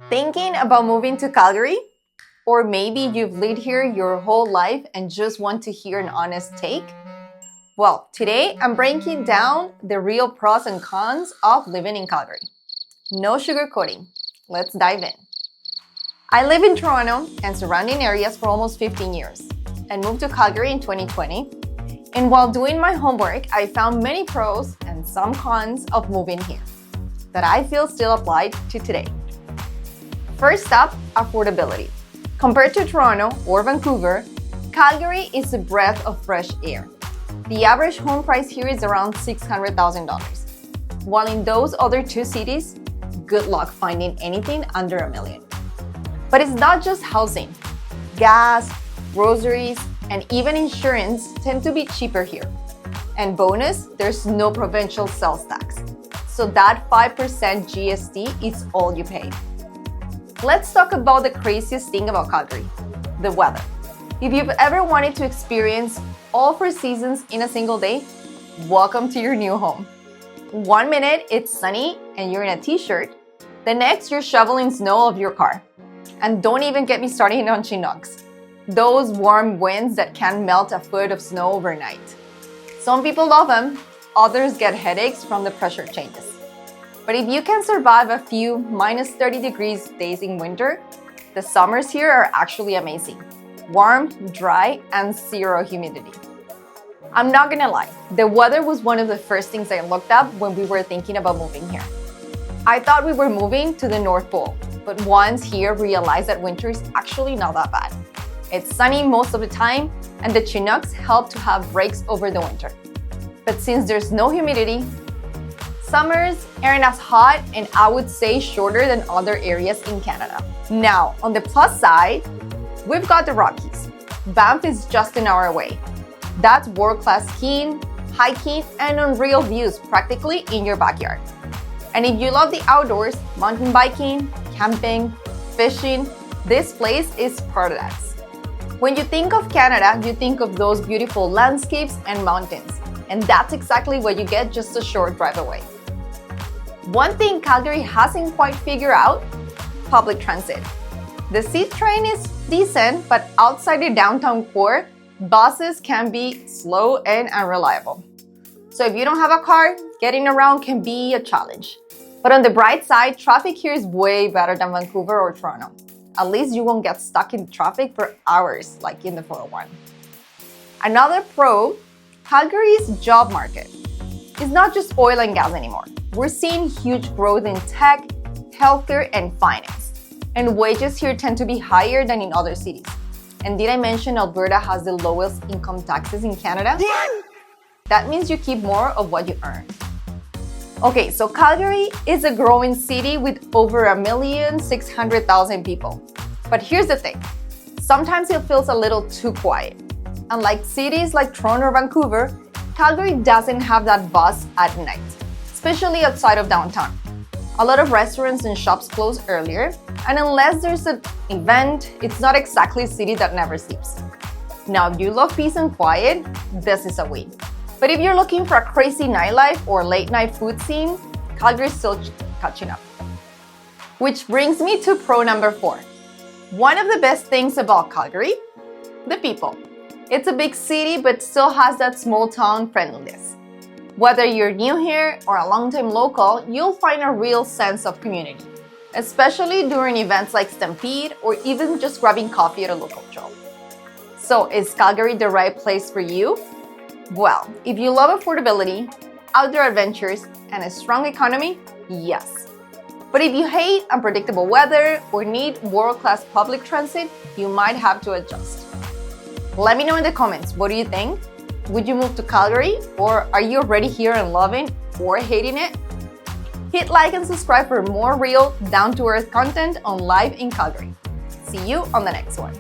Thinking about moving to Calgary? Or maybe you've lived here your whole life and just want to hear an honest take? Well, today I'm breaking down the real pros and cons of living in Calgary. No sugarcoating. Let's dive in. I live in Toronto and surrounding areas for almost 15 years and moved to Calgary in 2020. And while doing my homework, I found many pros and some cons of moving here that I feel still apply to today. First up, affordability. Compared to Toronto or Vancouver, Calgary is a breath of fresh air. The average home price here is around $600,000, while in those other two cities, good luck finding anything under $1 million. But it's not just housing. Gas, groceries, and even insurance tend to be cheaper here. And bonus, there's no provincial sales tax. So that 5% GST is all you pay. Let's talk about the craziest thing about Calgary, the weather. If you've ever wanted to experience all 4 seasons in a single day, welcome to your new home. 1 minute it's sunny and you're in a t-shirt, the next you're shoveling snow off your car. And don't even get me started on Chinooks, those warm winds that can melt a foot of snow overnight. Some people love them, others get headaches from the pressure changes. But if you can survive a few minus 30 degrees days in winter, the summers here are actually amazing. Warm, dry, and zero humidity. I'm not gonna lie, the weather was one of the first things I looked up when we were thinking about moving here. I thought we were moving to the North Pole, but once here realized that winter is actually not that bad. It's sunny most of the time, and the Chinooks help to have breaks over the winter. But since there's no humidity, summers aren't as hot and I would say shorter than other areas in Canada. Now, on the plus side, we've got the Rockies. Banff is just an hour away. That's world-class skiing, hiking, and unreal views practically in your backyard. And if you love the outdoors, mountain biking, camping, fishing, this place is paradise. When you think of Canada, you think of those beautiful landscapes and mountains. And that's exactly what you get just a short drive away. One thing Calgary hasn't quite figured out, public transit. The CT train is decent, but outside the downtown core, buses can be slow and unreliable. So if you don't have a car, getting around can be a challenge. But on the bright side, traffic here is way better than Vancouver or Toronto. At least you won't get stuck in traffic for hours like in the 401. Another pro, Calgary's job market. It's not just oil and gas anymore. We're seeing huge growth in tech, healthcare, and finance. And wages here tend to be higher than in other cities. And did I mention Alberta has the lowest income taxes in Canada? That means you keep more of what you earn. Okay, so Calgary is a growing city with over 1,600,000 people. But here's the thing, sometimes it feels a little too quiet. Unlike cities like Toronto or Vancouver, Calgary doesn't have that buzz at night, especially outside of downtown. A lot of restaurants and shops close earlier, and unless there's an event, it's not exactly a city that never sleeps. Now, if you love peace and quiet, this is a win. But if you're looking for a crazy nightlife or late night food scene, Calgary's still catching up. Which brings me to pro number 4. One of the best things about Calgary, the people. It's a big city, but still has that small town friendliness. Whether you're new here or a long-time local, you'll find a real sense of community, especially during events like Stampede or even just grabbing coffee at a local shop. So is Calgary the right place for you? Well, if you love affordability, outdoor adventures, and a strong economy, yes. But if you hate unpredictable weather or need world-class public transit, you might have to adjust. Let me know in the comments, what do you think? Would you move to Calgary, or are you already here and loving or hating it? Hit like and subscribe for more real, down-to-earth content on Live in Calgary. See you on the next one.